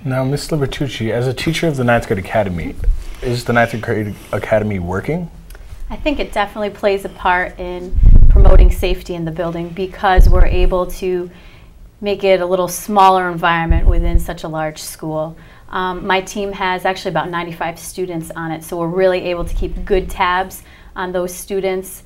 Now, Ms. Libertucci, as a teacher of the Ninth Grade Academy, is the Ninth Grade Academy working? I think it definitely plays a part in promoting safety in the building because we're able to make it a little smaller environment within such a large school. My team has actually about 95 students on it, so we're really able to keep good tabs on those students.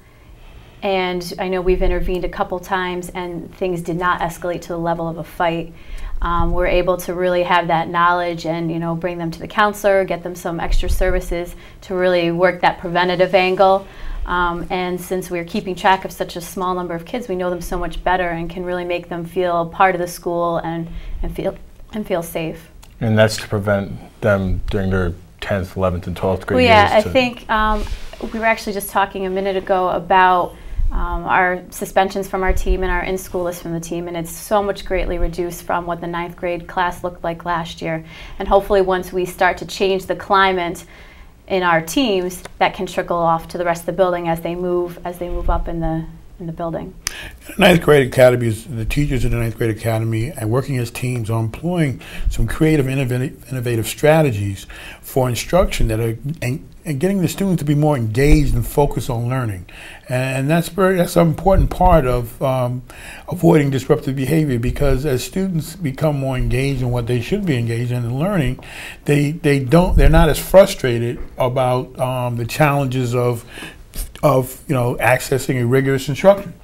And I know we've intervened a couple times and things did not escalate to the level of a fight. We're able to really have that knowledge and bring them to the counselor, get them some extra services to really work that preventative angle. And since we're keeping track of such a small number of kids, we know them so much better and can really make them feel part of the school and feel safe. And that's to prevent them during their 10th, 11th, and 12th grade years? Yeah, I think we were actually just talking a minute ago about our suspensions from our team and our in-school list from the team, and it's so much greatly reduced from what the 9th grade class looked like last year. And hopefully once we start to change the climate in our teams, that can trickle off to the rest of the building as they move up in the building. Ninth Grade Academy is the teachers in the Ninth Grade Academy and working as teams are employing some creative, innovative strategies for instruction that are and getting the students to be more engaged and focused on learning, and that's an important part of avoiding disruptive behavior, because as students become more engaged in what they should be engaged in learning, they're not as frustrated about the challenges of accessing a rigorous instruction,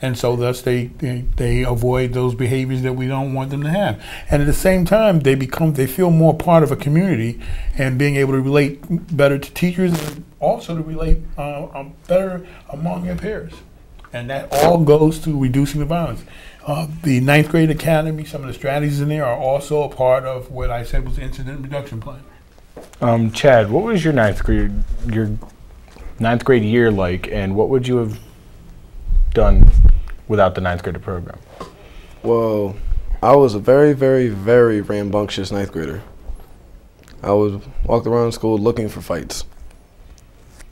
and so thus they avoid those behaviors that we don't want them to have. And at the same time, they feel more part of a community and being able to relate better to teachers and also to relate better among their peers. And that all goes to reducing the violence. The Ninth Grade Academy, some of the strategies in there are also a part of what I said was the incident reduction plan. Chad, what was your ninth grade year like, and what would you have done without the ninth grade program? Well, I was a very, very, very rambunctious ninth grader. I walked around school looking for fights.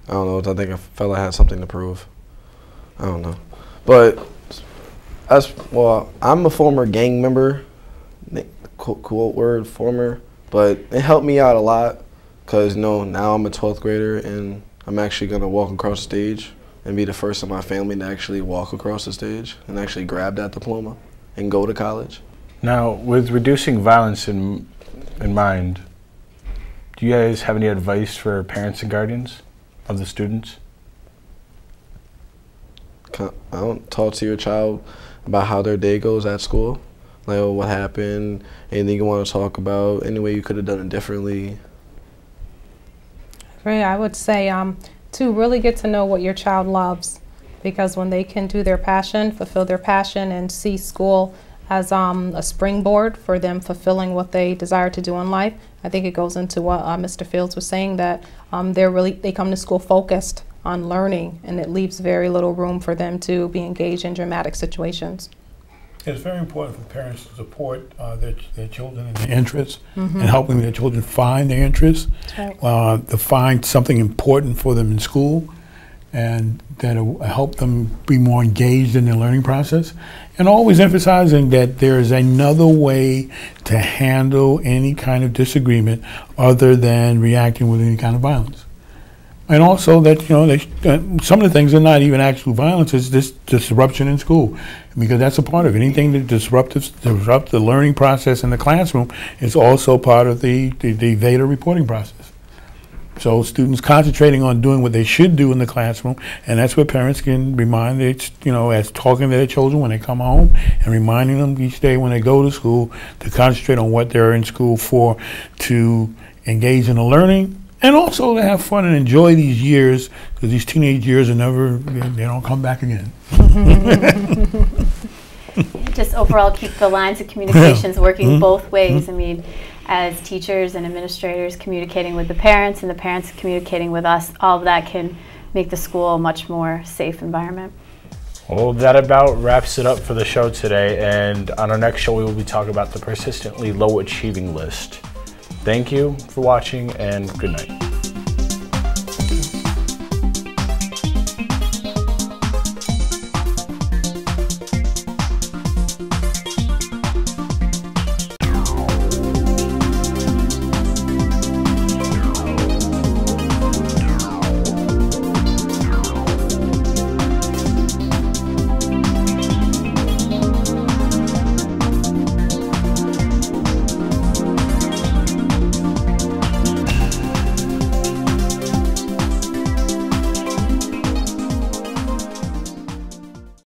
I don't know, I think I felt I had something to prove. I don't know. But, I'm a former gang member, quote word, former, but it helped me out a lot because, now I'm a 12th grader and I'm actually going to walk across the stage and be the first in my family to actually walk across the stage and actually grab that diploma and go to college. Now, with reducing violence in mind, do you guys have any advice for parents and guardians of the students? I don't talk to your child about how their day goes at school, like what happened, anything you want to talk about, any way you could have done it differently. I would say to really get to know what your child loves, because when they can do their passion, fulfill their passion, and see school as a springboard for them fulfilling what they desire to do in life, I think it goes into what Mr. Fields was saying, that they come to school focused on learning, and it leaves very little room for them to be engaged in dramatic situations. It's very important for parents to support their children in their interests and helping their children find their interests, to find something important for them in school, and that'll help them be more engaged in their learning process. And always emphasizing that there is another way to handle any kind of disagreement other than reacting with any kind of violence. And also that, some of the things are not even actual violence, it's this disruption in school, because that's a part of it. Anything that disrupt the learning process in the classroom is also part of the VEDA reporting process. So students concentrating on doing what they should do in the classroom, and that's what parents can remind as talking to their children when they come home, and reminding them each day when they go to school to concentrate on what they're in school for, to engage in the learning, and also to have fun and enjoy these years, because these teenage years are they don't come back again. Just overall keep the lines of communications working both ways. I mean, as teachers and administrators communicating with the parents and the parents communicating with us, all of that can make the school a much more safe environment. Well, that about wraps it up for the show today, and on our next show we will be talking about the persistently low achieving list. Thank you for watching, and good night.